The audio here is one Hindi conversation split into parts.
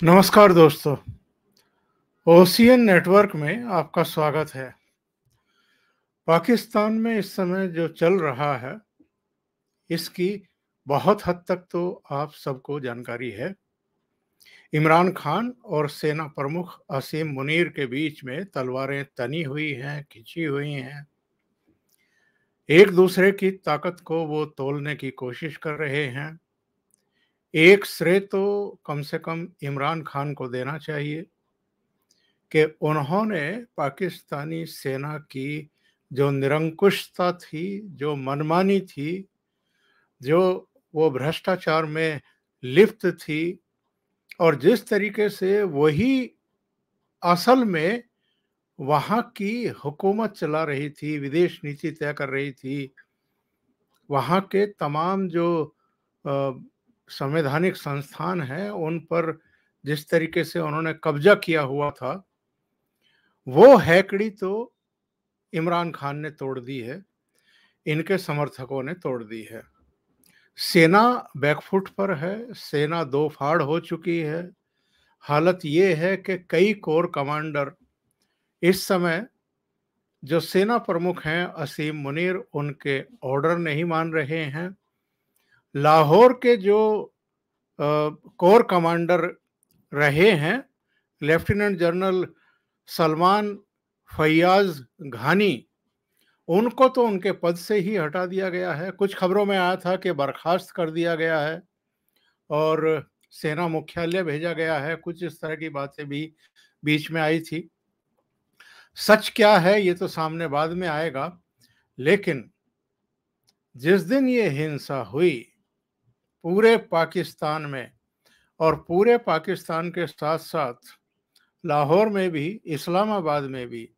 नमस्कार दोस्तों, ओशियन नेटवर्क में आपका स्वागत है। पाकिस्तान में इस समय जो चल रहा है, इसकी बहुत हद तक तो आप सबको जानकारी है। इमरान खान और सेना प्रमुख असीम मुनीर के बीच में तलवारें तनी हुई हैं, खिंची हुई हैं। एक दूसरे की ताकत को वो तोलने की कोशिश कर रहे हैं। एक श्रेय तो कम से कम इमरान खान को देना चाहिए कि उन्होंने पाकिस्तानी सेना की जो निरंकुशता थी, जो मनमानी थी, जो वो भ्रष्टाचार में लिप्त थी और जिस तरीके से वही असल में वहाँ की हुकूमत चला रही थी, विदेश नीति तय कर रही थी, वहाँ के तमाम जो अ, संवैधानिक संस्थान हैं, उन पर जिस तरीके से उन्होंने कब्जा किया हुआ था, वो हैकड़ी तो इमरान खान ने तोड़ दी है, इनके समर्थकों ने तोड़ दी है। सेना बैकफुट पर है, सेना दो फाड़ हो चुकी है। हालत ये है कि कई कोर कमांडर इस समय जो सेना प्रमुख हैं असीम मुनीर, उनके ऑर्डर नहीं मान रहे हैं। लाहौर के जो कोर कमांडर रहे हैं, लेफ्टिनेंट जनरल सलमान फैयाज घानी, उनको तो उनके पद से ही हटा दिया गया है। कुछ खबरों में आया था कि बर्खास्त कर दिया गया है और सेना मुख्यालय भेजा गया है। कुछ इस तरह की बातें भी बीच में आई थी। सच क्या है ये तो सामने बाद में आएगा, लेकिन जिस दिन ये हिंसा हुई पूरे पाकिस्तान में, और पूरे पाकिस्तान के साथ साथ लाहौर में भी, इस्लामाबाद में भी,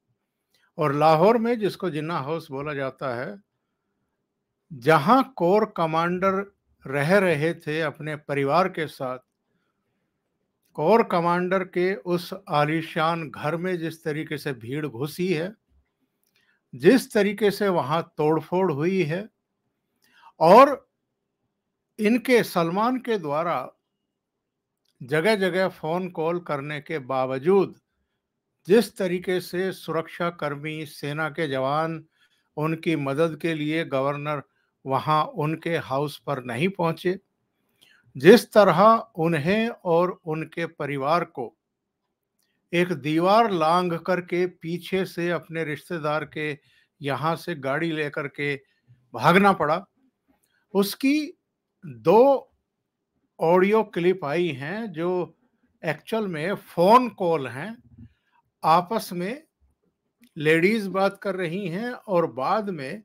और लाहौर में जिसको जिन्ना हाउस बोला जाता है, जहां कोर कमांडर रह रहे थे अपने परिवार के साथ, कोर कमांडर के उस आलीशान घर में जिस तरीके से भीड़ घुसी है, जिस तरीके से वहां तोड़फोड़ हुई है, और इनके सलमान के द्वारा जगह जगह फोन कॉल करने के बावजूद जिस तरीके से सुरक्षा कर्मी, सेना के जवान उनकी मदद के लिए गवर्नर वहां उनके हाउस पर नहीं पहुंचे, जिस तरह उन्हें और उनके परिवार को एक दीवार लांघ करके पीछे से अपने रिश्तेदार के यहाँ से गाड़ी लेकर के भागना पड़ा, उसकी दो ऑडियो क्लिप आई हैं जो एक्चुअल में फोन कॉल हैं। आपस में लेडीज बात कर रही हैं और बाद में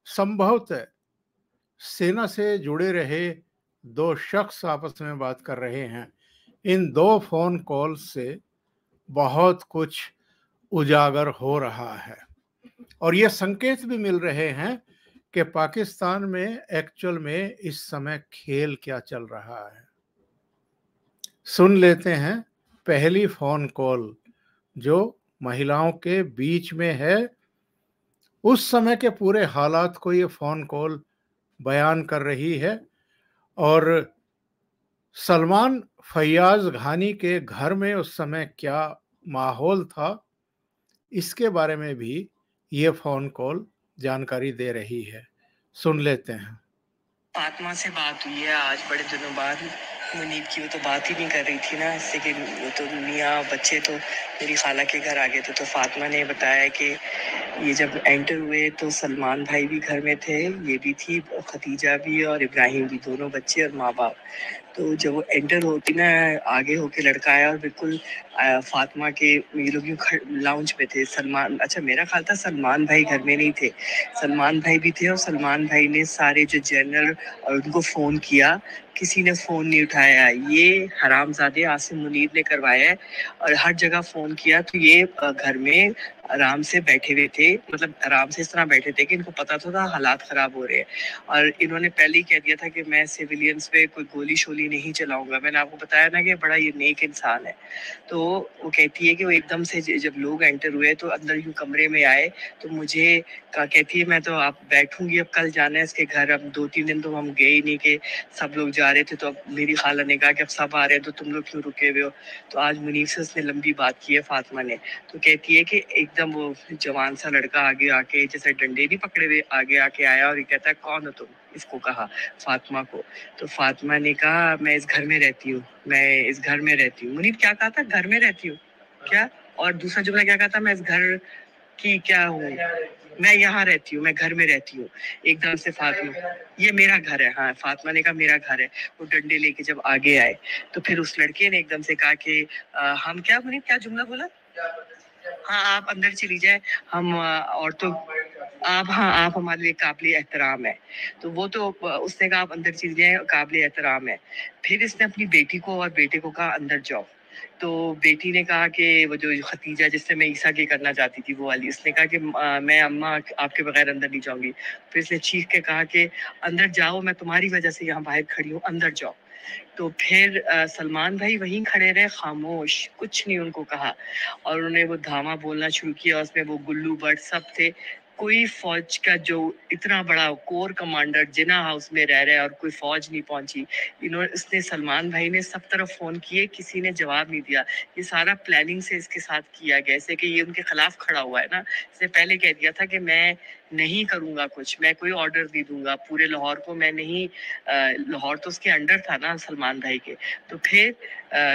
संभवतः सेना से जुड़े रहे दो शख्स आपस में बात कर रहे हैं। इन दो फोन कॉल से बहुत कुछ उजागर हो रहा है और ये संकेत भी मिल रहे हैं कि पाकिस्तान में एक्चुअल में इस समय खेल क्या चल रहा है। सुन लेते हैं पहली फोन कॉल जो महिलाओं के बीच में है। उस समय के पूरे हालात को ये फोन कॉल बयान कर रही है और सलमान फैयाज घानी के घर में उस समय क्या माहौल था, इसके बारे में भी ये फोन कॉल जानकारी दे रही है। सुन लेते हैं। फातिमा से बात हुई है आज बड़े दिनों बाद। मुनीब की वो तो बात ही नहीं कर रही थी ना, इससे कि वो तो मियाँ बच्चे तो मेरी खाला के घर आ गए थे। तो फातिमा ने बताया कि ये जब एंटर हुए तो सलमान भाई भी घर में थे, ये भी थी, खतीजा भी और इब्राहिम भी, दोनों बच्चे और माँ बाप। तो जब वो एंटर होती ना, आगे होके लड़का आया और बिल्कुल फातिमा के, ये लोग यूँ लाउंज पे थे। सलमान, अच्छा मेरा ख्याल था सलमान भाई घर में नहीं थे, सलमान भाई भी थे। और सलमान भाई ने सारे जो जनरल और उनको फ़ोन किया, किसी ने फ़ोन नहीं उठाया। ये हरामज़ादे आसिम मुनीर ने करवाया है और हर जगह फ़ोन किया। तो ये घर में आराम से बैठे हुए थे, मतलब आराम से इस तरह बैठे थे कि इनको पता तो था हालात खराब हो रहे हैं, और इन्होंने पहले ही कह दिया था कि मैं सिविलियंस पे कोई गोली शोली नहीं चलाऊंगा। मैंने आपको बताया ना कि बड़ा ये नेक इंसान है। तो वो कहती है कि वो एकदम से जब लोग एंटर हुए तो अंदर यूं कमरे में आए, तो मुझे कहती है मैं तो आप बैठूंगी, अब कल जाना है इसके घर, अब 2-3 दिन तो हम गए ही नहीं, कि सब लोग जा रहे थे, तो अब मेरी खाला ने कहा कि अब सब आ रहे हैं तो तुम लोग क्यों रुके हुए हो। तो आज मुनीर से उसने लंबी बात की है फातिमा ने। तो कहती है कि एकदम वो जवान सा लड़का आगे आके, जैसे डंडे नहीं पकड़े हुए, आगे आके आया और ये कहता है कौन हो तुम, इसको कहा, फातिमा को। तो फातिमा ने कहा मैं इस घर में रहती हूँ, मैं इस घर में रहती हूँ। मुनीर क्या कहा था, घर में रहती हूँ क्या, और दूसरा जुमला क्या कहा था, मैं इस घर की क्या हूँ, मैं यहाँ रहती हूँ, मैं घर में रहती हूँ। एकदम से फातिमा, ये मेरा घर है, हाँ फातिमा ने कहा मेरा घर है। वो डंडे लेके जब आगे आए तो फिर उस लड़के ने एकदम से कहा कि हम क्या, मुनीर क्या जुमला बोला, हाँ आप अंदर चली जाए, हम औरतों, आप, हाँ आप हमारे लिए काबिल एहतराम है। तो वो तो उसने कहा आप अंदर चली जाए, काबिल एहतराम है। फिर इसने अपनी बेटी को और बेटे को कहा अंदर जाओ। तो बेटी ने कहा कि वो जो खतीजा जिससे मैं ईसा की करना चाहती थी वो वाली, उसने कहा कि मैं अम्मा आपके बगैर अंदर नहीं जाऊंगी। फिर इसने चीख के कहा कि अंदर जाओ, मैं तुम्हारी वजह से यहाँ बाहर खड़ी हूँ, अंदर जाओ। तो फिर सलमान भाई वहीं खड़े रहे खामोश, कुछ नहीं उनको कहा, और उन्होंने वो धावा बोलना शुरू किया, उसमें वो गुल्लू भट्ट सब थे। कोई फौज का जो इतना बड़ा कोर कमांडर जिना हाउस में रह रहा है और कोई फौज नहीं पहुंची। इन्होंने, उसने, सलमान भाई ने सब तरफ फोन किए, किसी ने जवाब नहीं दिया। ये सारा प्लानिंग से इसके साथ किया गया, जैसे कि ये उनके खिलाफ खड़ा हुआ है ना। इसने पहले कह दिया था कि मैं नहीं करूंगा कुछ, मैं कोई ऑर्डर नहीं दूंगा पूरे लाहौर को, मैं नहीं, लाहौर तो उसके अंडर था ना सलमान भाई के। तो फिर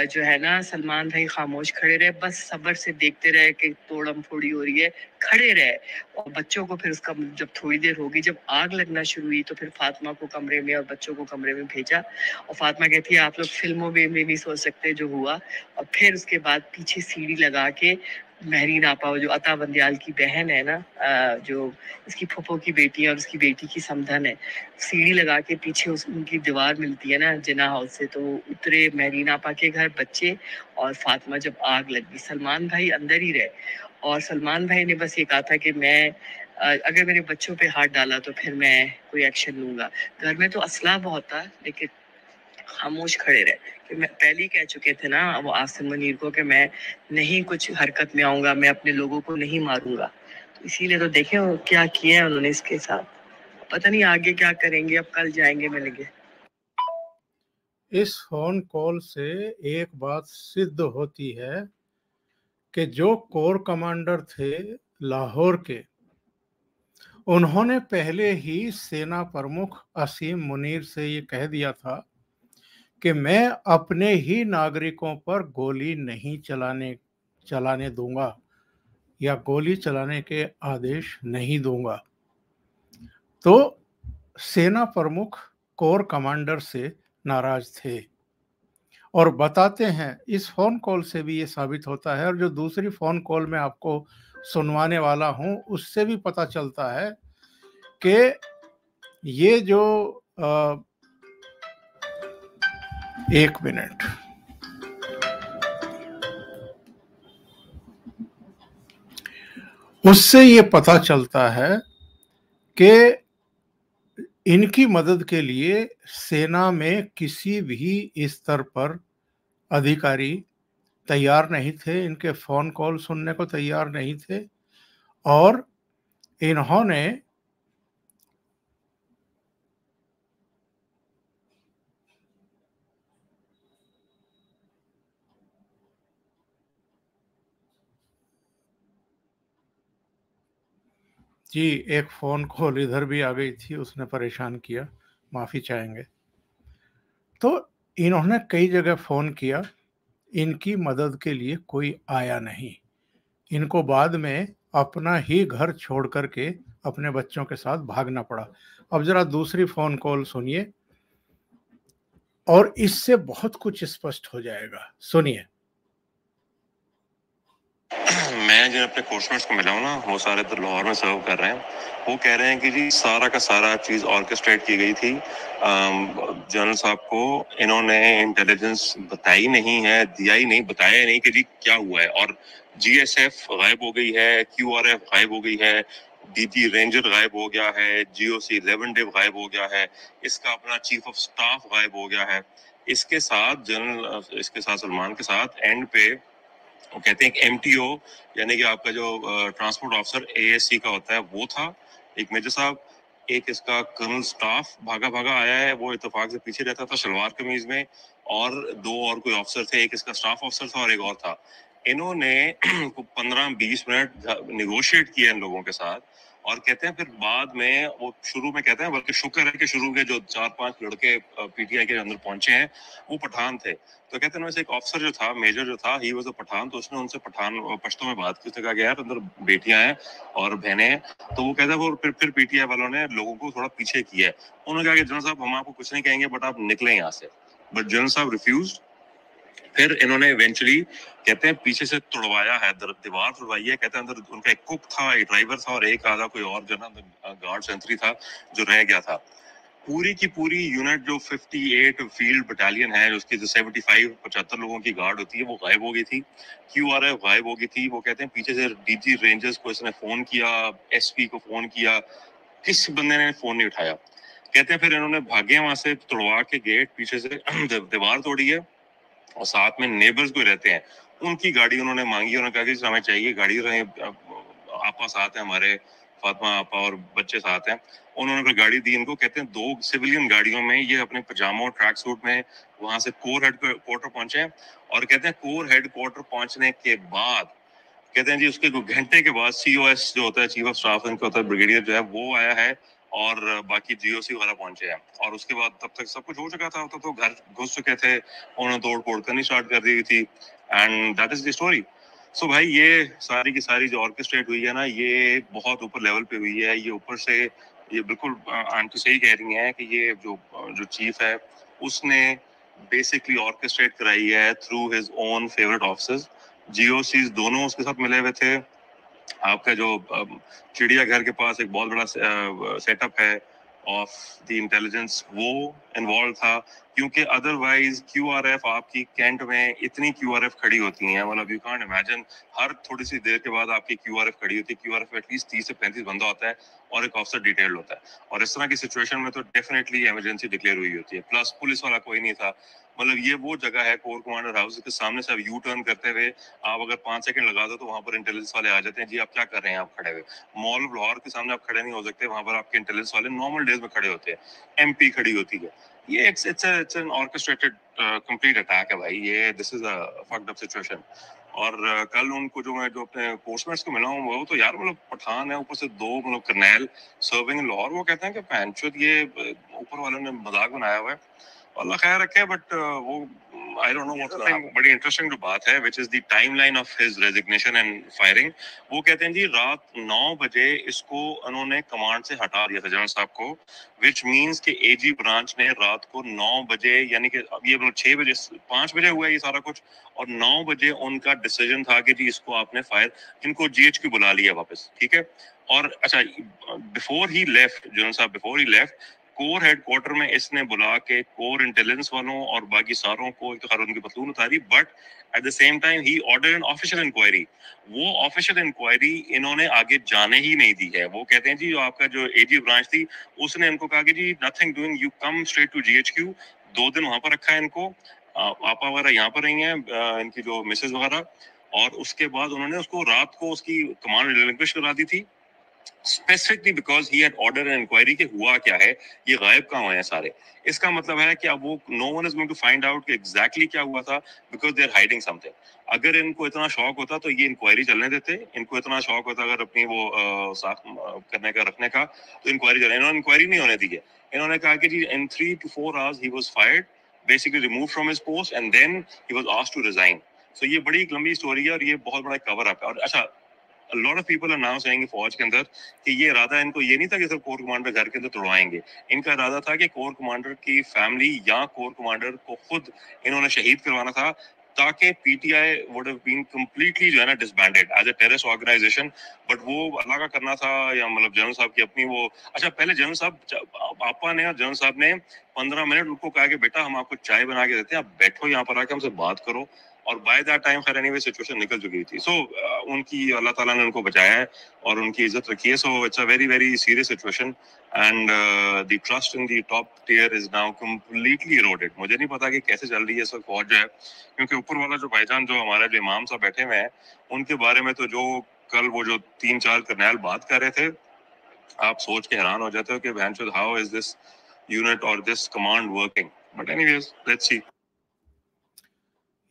जो है ना सलमान भाई खामोश खड़े रहे, बस सब्र से देखते रहे कि तोड़म फोड़ी हो रही है, खड़े रहे। और बच्चों को फिर उसका जब थोड़ी देर होगी, जब आग लगना शुरू हुई, तो फिर फातिमा को कमरे में और बच्चों को कमरे में भेजा। और फातिमा कहती है आप लोग फिल्मों में नहीं सोच सकते जो हुआ। और फिर उसके बाद पीछे सीढ़ी लगा के महरीन आपा, जो अता बंदयाल की बहन है ना, जो इसकी फूफो की बेटी है और उसकी बेटी की समधन है, सीढ़ी लगा के पीछे उनकी दीवार मिलती है ना जिना हाउस से, तो वो उतरे महरीन आपा के घर बच्चे। और फातिमा जब आग लगी, सलमान भाई अंदर ही रहे, और सलमान भाई ने बस ये कहा था कि मैं अगर मेरे बच्चों पे हाथ डाला तो फिर मैं कोई एक्शन लूंगा। घर में तो असला बहुत था लेकिन खामोश खड़े रहे, कि मैं पहले ही कह चुके थे ना वो आसिम मुनीर को कि मैं नहीं कुछ हरकत में आऊंगा, मैं अपने लोगों को नहीं मारूंगा। तो इसीलिए तो देखें वो क्या किया है उन्होंने इसके साथ। पता नहीं आगे क्या करेंगे, अब कल जाएंगे मिलेंगे। इस फोन कॉल से एक बात सिद्ध होती है कि जो कोर कमांडर थे लाहौर के, उन्होंने पहले ही सेना प्रमुख असीम मुनीर से ये कह दिया था कि मैं अपने ही नागरिकों पर गोली नहीं चलाने दूंगा या गोली चलाने के आदेश नहीं दूंगा। तो सेना प्रमुख कोर कमांडर से नाराज थे, और बताते हैं इस फोन कॉल से भी ये साबित होता है, और जो दूसरी फोन कॉल में आपको सुनवाने वाला हूं उससे भी पता चलता है कि ये जो एक मिनट, उससे ये पता चलता है कि इनकी मदद के लिए सेना में किसी भी स्तर पर अधिकारी तैयार नहीं थे, इनके फोन कॉल सुनने को तैयार नहीं थे। और इन्होंने जी, एक फोन कॉल इधर भी आ गई थी, उसने परेशान किया, माफी चाहेंगे। तो इन्होंने कई जगह फोन किया, इनकी मदद के लिए कोई आया नहीं। इनको बाद में अपना ही घर छोड़ करके अपने बच्चों के साथ भागना पड़ा। अब जरा दूसरी फोन कॉल सुनिए और इससे बहुत कुछ स्पष्ट हो जाएगा। सुनिए। मैं जो अपने कोर्समेट्स को मिला हूँ ना, वो सारे तो लाहौर में सर्व कर रहे हैं। वो कह रहे हैं कि जी सारा का सारा चीज़ ऑर्केस्ट्रेट की गई थी। जनरल साहब को इन्होंने इंटेलिजेंस बताई नहीं है, दिया ही नहीं, बताया नहीं कि जी क्या हुआ है। और GSF गायब हो गई है, QRF गायब हो गई है, DG रेंजर गायब हो गया है, GOC लेवेंडेव गायब हो गया है, इसका अपना चीफ ऑफ स्टाफ गायब हो गया है। इसके साथ सलमान के साथ एंड पे वो कहते हैं एक MTO यानी कि आपका जो ट्रांसपोर्ट ऑफिसर ASC का होता है वो था, एक मेजर साहब, एक इसका कर्नल स्टाफ भागा भागा आया है, वो इत्तेफाक से पीछे रहता था शलवार कमीज में, और 2 और कोई ऑफिसर थे, एक इसका स्टाफ ऑफिसर था और एक और था। इन्होंने 15-20 मिनट निगोशिएट किया इन लोगों के साथ, और कहते हैं फिर बाद में वो शुरू में कहते हैं, बल्कि शुक्र है कि शुरू के जो 4-5 लड़के PTI के अंदर पहुंचे हैं वो पठान थे। तो कहते हैं ना, एक ऑफिसर जो था, मेजर जो था, ही वाज अ पठान, तो उसने उनसे पठान पश्तो में बात की। उसने कहा कि यार अंदर बेटियां हैं और बहनें हैं। तो वो कहता है वो फिर PTI वालों ने लोगों को थोड़ा पीछे किया है। उन्होंने कहा कि जनरल साहब हम आपको कुछ नहीं कहेंगे, बट आप निकलें यहाँ से। बट जनरल साहब रिफ्यूज। फिर इन्होंने इवेंचुअली कहते हैं पीछे से तोड़वाया है, दीवार तोड़वाई है। कहते हैं अंदर उनका एक कुक था, एक ड्राइवर था और एक आधा कोई और जो ना गार्ड सेंट्री था जो रह गया था। पूरी की पूरी यूनिट जो 58 फील्ड बटालियन है, उसकी जो 75 लोगों की गार्ड होती है, वो गायब हो गई थी। QRF गायब हो गई थी। वो कहते हैं पीछे से DG रेंजर्स को इसने फोन किया, SP को फोन किया, किस बंदे ने फोन नहीं उठाया। कहते हैं फिर इन्होंने भागे वहां से, तोड़वा के गेट पीछे से दीवार तोड़ी है, और साथ में नेबर्स कोई रहते हैं, उनकी गाड़ी उन्होंने मांगी। उन्होंने कहा कि हमें चाहिए गाड़ी, रहे आपा साथ है हमारे, फातिमा आपा और बच्चे साथ हैं। उन्होंने फिर गाड़ी दी इनको। कहते हैं 2 सिविलियन गाड़ियों में ये अपने पजामों ट्रैक सूट में वहां से कोर हेडक्वार्टर पहुंचे। और कहते हैं कोर हेडक्वार्टर पहुंचने के बाद, कहते हैं जी उसके 2 घंटे के बाद COS जो होता है, चीफ ऑफ स्टाफ इनका होता है, ब्रिगेडियर जो है वो आया है, और बाकी GOC वगैरह पहुंचे हैं। और उसके बाद तब तक सब कुछ हो चुका था, तो घर घुस चुके थे, उन्होंने तोड़ फोड़ करनी स्टार्ट कर दी थी। And that is the story. So भाई ये सारी की सारी जो ऑर्केस्ट्रेट हुई है ना, ये बहुत ऊपर लेवल पे हुई है। ये ऊपर से ये बिल्कुल आंटी सही कह रही हैं कि ये जो चीफ है उसने बेसिकली ऑर्केस्ट्रेट कराई है through his own favourite officers. GOCs दोनों उसके साथ मिले हुए थे। आपका जो चिड़ियाघर के पास एक बहुत बड़ा सेटअप है ऑफ द इंटेलिजेंस, वो इन्वॉल्व था। क्योंकि अदरवाइज QRF आपकी कैंट में इतनी QRF खड़ी होती हैं, मतलब यू कांट इमेजिन, हर थोड़ी सी देर के बाद आपकी QRF खड़ी होती है। QRF में एटलीस्ट 30 से 35 बंदा होता है और एक ऑफिसर डिटेल्ड होता है। और इस तरह की सिचुएशन में तो डेफिनेटली इमरजेंसी डिक्लेयर हुई होती है। प्लस पुलिस वाला कोई नहीं था। मतलब ये वो जगह है कोर कमांडर हाउस के सामने से आप यू टर्न करते हुए आप अगर 5 सेकंड लगा दो तो वहां पर इंटेलिजेंस वाले आ जाते हैं। जी आप क्या कर रहे हैं, आप खड़े हुए। मॉल ऑफ लाहौर के सामने आप खड़े नहीं हो सकते, वहां पर आपके इंटेलिजेंस वाले नॉर्मल डेज में खड़े होते हैं। MP खड़ी होती है। ये it's an orchestrated complete attack है भाई। ये this is a fucked up situation. और कल उनको जो मैं जो अपने पोस्टमैट्स को मिला हूँ, वो तो यार मतलब पठान है, ऊपर से 2 मतलब कर्नैल सर्विंग इन लाहौर। वो कहते हैं कि पैंचुत ये ऊपर वालों ने मजाक बनाया हुआ है, अल्लाह खैर रखे। बट वो आई डोंट नो व्हाट। बड़ी इंटरेस्टिंग जो बात है which is the timeline of his resignation and firing. वो कहते हैं जी रात 9 बजे इसको उन्होंने कमांड से हटा दिया था जनरल साहब को, विच मींस कि AG ब्रांच ने रात को 9 बजे, यानी कि अब ये 6 बजे 5 बजे हुआ ये सारा कुछ, और 9 बजे उनका डिसीजन था कि जी इसको आपने फायर, इनको GHQ बुला लिया वापस, ठीक है। और अच्छा, बिफोर ही लेफ्ट जनरल साहब, before he left core headquarter में इसने बुला के कोर इंटेलिजेंस वालों और बाकी सारों को एक तो उनकी पतलून उतारी, but at the same time he order an official inquiry. वो ऑफिशियल इंक्वायरी इन्होंने आगे जाने ही नहीं दी है। वो कहते हैं जी जो आपका जो AG ब्रांच थी उसने इनको कहा कि जी nothing doing, you come straight to GHQ। 2 दिन वहां पर रखा है इनको, आपा वगैरह यहाँ पर रही हैं, इनकी जो मिसेज वगैरह, और उसके बाद उन्होंने उसको रात को उसकी कमांड रिलिंक्विश करा दी थी, specifically because he had order an inquiry कि हुआ क्या है, ये गायब कहाँ हुए हैं सारे। इसका मतलब है कि अब वो no one is going to find out कि एग्जैक्टली क्या हुआ था, because they are hiding something. अगर इनको इतना शौक होता तो ये इंक्वायरी चलने देते। इनको इतना शौक होता अगर अपनी वो साफ करने का, रखने का, तो इंक्वायरी चले। इन्होंने इंक्वायरी नहीं होने दी है। इन्होंने कहा कि जी in 3 to 4 hours he was fired, basically remove from his post, and then he was asked to resign. So ये बड़ी एक लंबी स्टोरी है और ये बहुत बड़ा कवर अप है। और अच्छा, a lot of people are now saying फौज के अंदर कि ये इरादा इनको ये नहीं था कि सिर्फ कोर कमांडर घर के अंदर तोड़वाएंगे। इनका इरादा था कि कोर कमांडर की फैमिली या कोर कमांडर को खुद इन्होंने शहीद करवाना था, ताकि PTI would have been completely जो है ना disbanded as a terrorist organisation. But वो अल्लाह का करना था, या मतलब जनरल साहब की अपनी वो, अच्छा पहले जनरल साहब आपा ने और जनरल साहब ने 15 मिनट उनको कहा कि बेटा हम आपको चाय बना के देते हैं, आप बैठो यहाँ पर आके हमसे बात करो, और बाय दैट टाइम खैर एनीवे सिचुएशन निकल चुकी थी। सो उनकी अल्लाह ताला ने उनको बचाया है और उनकी इज्जत रखी है। So it's a very very serious situation and the trust in the top tier is now completely eroded. मुझे नहीं पता कि कैसे चल रही है इस वक्त फौज जो है, क्योंकि ऊपर वाला जो भाईजान जो हमारे जो इमाम साहब बैठे हुए हैं उनके बारे में तो जो कल वो जो 3-4 करनैल बात कर रहे थे, आप सोच के हैरान हो जाते हो कि बहनचोद हाउ इज दिस यूनिट और this command working. But anyways let's see.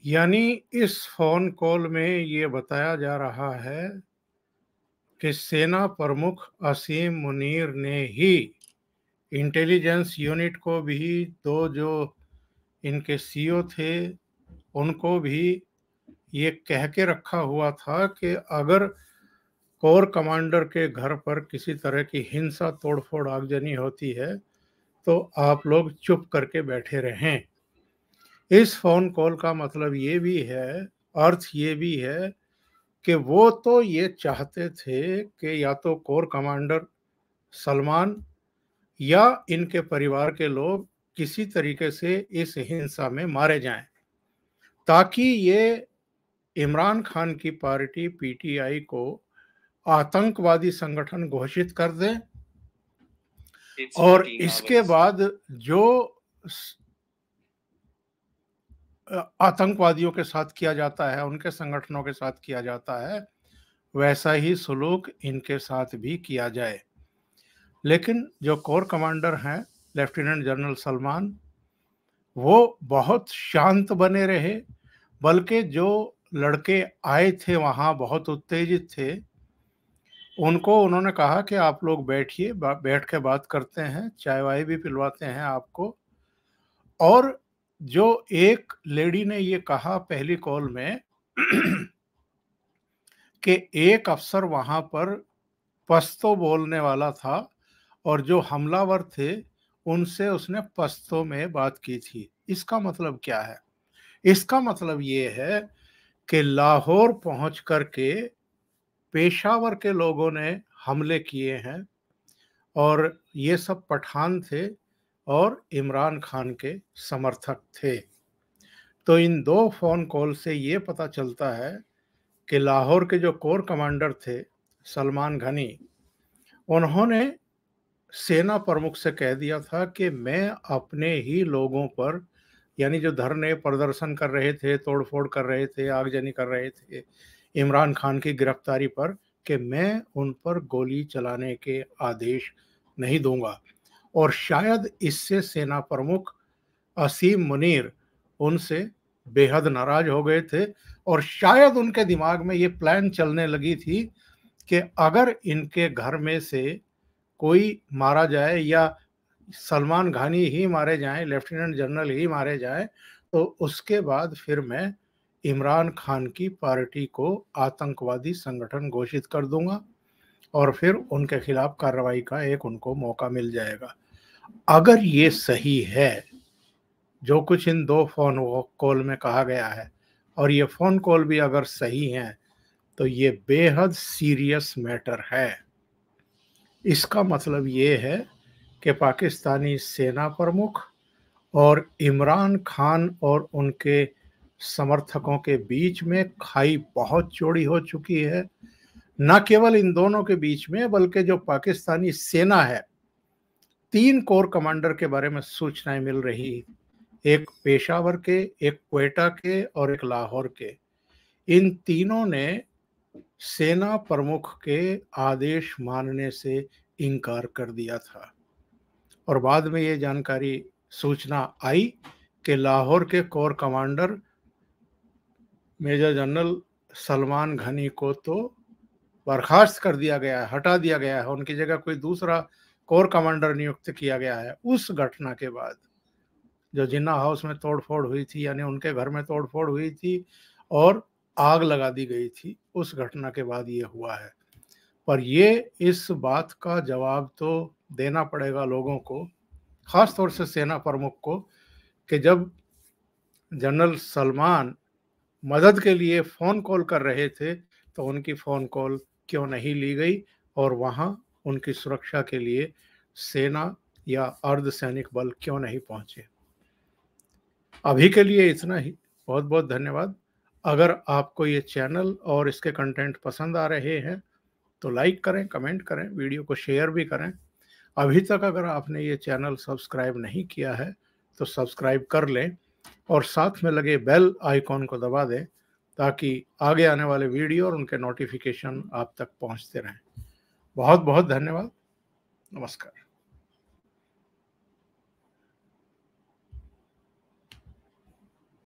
यानी इस फोन कॉल में ये बताया जा रहा है कि सेना प्रमुख असीम मुनीर ने ही इंटेलिजेंस यूनिट को भी, दो जो इनके सीईओ थे उनको भी ये कह के रखा हुआ था कि अगर कोर कमांडर के घर पर किसी तरह की हिंसा, तोड़फोड़, आगजनी होती है तो आप लोग चुप करके बैठे रहें। इस फोन कॉल का मतलब ये भी है, अर्थ ये भी है कि वो तो ये चाहते थे कि या तो कोर कमांडर सलमान या इनके परिवार के लोग किसी तरीके से इस हिंसा में मारे जाएं, ताकि ये इमरान खान की पार्टी पीटीआई को आतंकवादी संगठन घोषित कर दें और इसके बाद जो आतंकवादियों के साथ किया जाता है, उनके संगठनों के साथ किया जाता है, वैसा ही सलूक इनके साथ भी किया जाए। लेकिन जो कोर कमांडर हैं लेफ्टिनेंट जनरल सलमान, वो बहुत शांत बने रहे, बल्कि जो लड़के आए थे वहाँ बहुत उत्तेजित थे, उनको उन्होंने कहा कि आप लोग बैठिए, बैठ के बात करते हैं, चाय वाय भी पिलवाते हैं आपको। और जो एक लेडी ने ये कहा पहली कॉल में कि एक अफसर वहां पर पश्तो बोलने वाला था और जो हमलावर थे उनसे उसने पश्तो में बात की थी। इसका मतलब क्या है? इसका मतलब ये है कि लाहौर पहुंच करके पेशावर के लोगों ने हमले किए हैं और ये सब पठान थे और इमरान खान के समर्थक थे। तो इन दो फोन कॉल से ये पता चलता है कि लाहौर के जो कोर कमांडर थे सलमान घनी, उन्होंने सेना प्रमुख से कह दिया था कि मैं अपने ही लोगों पर, यानी जो धरने प्रदर्शन कर रहे थे, तोड़फोड़ कर रहे थे, आगजनी कर रहे थे इमरान खान की गिरफ्तारी पर, कि मैं उन पर गोली चलाने के आदेश नहीं दूंगा। और शायद इससे सेना प्रमुख असीम मुनीर उनसे बेहद नाराज हो गए थे और शायद उनके दिमाग में ये प्लान चलने लगी थी कि अगर इनके घर में से कोई मारा जाए या सलमान घानी ही मारे जाएं, लेफ्टिनेंट जनरल ही मारे जाएं, तो उसके बाद फिर मैं इमरान खान की पार्टी को आतंकवादी संगठन घोषित कर दूंगा और फिर उनके खिलाफ कार्रवाई का एक उनको मौका मिल जाएगा। अगर ये सही है जो कुछ इन दो फोन कॉल में कहा गया है, और ये फोन कॉल भी अगर सही हैं, तो ये बेहद सीरियस मैटर है। इसका मतलब ये है कि पाकिस्तानी सेना प्रमुख और इमरान खान और उनके समर्थकों के बीच में खाई बहुत चौड़ी हो चुकी है। न केवल इन दोनों के बीच में, बल्कि जो पाकिस्तानी सेना है, 3 कोर कमांडर के बारे में सूचनाएं मिल रही, एक पेशावर के, एक क्वेटा के और एक लाहौर के। इन तीनों ने सेना प्रमुख के आदेश मानने से इनकार कर दिया था और बाद में ये जानकारी, सूचना आई कि लाहौर के corps commander major general Salman Ghani को तो बर्खास्त कर दिया गया है, हटा दिया गया है, उनकी जगह कोई दूसरा कोर कमांडर नियुक्त किया गया है। उस घटना के बाद जो जिन्ना हाउस में तोड़फोड़ हुई थी, यानी उनके घर में तोड़फोड़ हुई थी और आग लगा दी गई थी, उस घटना के बाद ये हुआ है। पर ये इस बात का जवाब तो देना पड़ेगा लोगों को, खास तौर से सेना प्रमुख को, कि जब जनरल सलमान मदद के लिए फ़ोन कॉल कर रहे थे तो उनकी फ़ोन कॉल क्यों नहीं ली गई और वहाँ उनकी सुरक्षा के लिए सेना या अर्धसैनिक बल क्यों नहीं पहुँचे। अभी के लिए इतना ही। बहुत-बहुत धन्यवाद। अगर आपको ये चैनल और इसके कंटेंट पसंद आ रहे हैं तो लाइक करें, कमेंट करें, वीडियो को शेयर भी करें। अभी तक अगर आपने ये चैनल सब्सक्राइब नहीं किया है तो सब्सक्राइब कर लें और साथ में लगे बेल आइकॉन को दबा दें ताकि आगे आने वाले वीडियो और उनके नोटिफिकेशन आप तक पहुंचते रहें। बहुत बहुत धन्यवाद। नमस्कार।